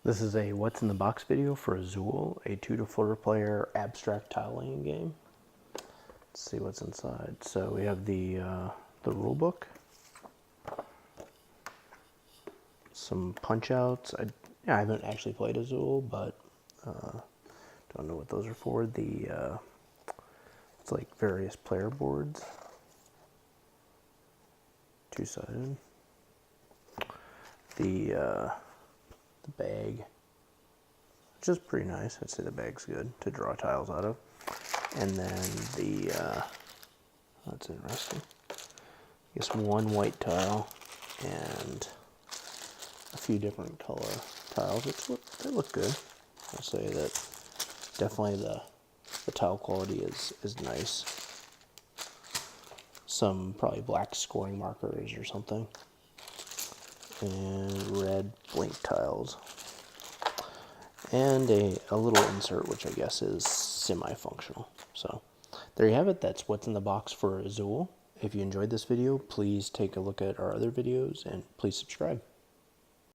This is a what's in the box video for Azul, a 2 to 4 player abstract tile laying game. Let's see what's inside. So we have the rule book, some punch outs. I haven't actually played Azul, but don't know what those are for. It's like various player boards, two-sided. The bag, which is pretty nice. I'd say the bag's good to draw tiles out of. And then that's interesting. I guess one white tile and a few different color tiles, they look good. I'll say that definitely the tile quality is nice. Some probably black scoring markers or something. And red blink tiles. And a little insert, which I guess is semi-functional. So there you have it. That's what's in the box for Azul. If you enjoyed this video, please take a look at our other videos and please subscribe.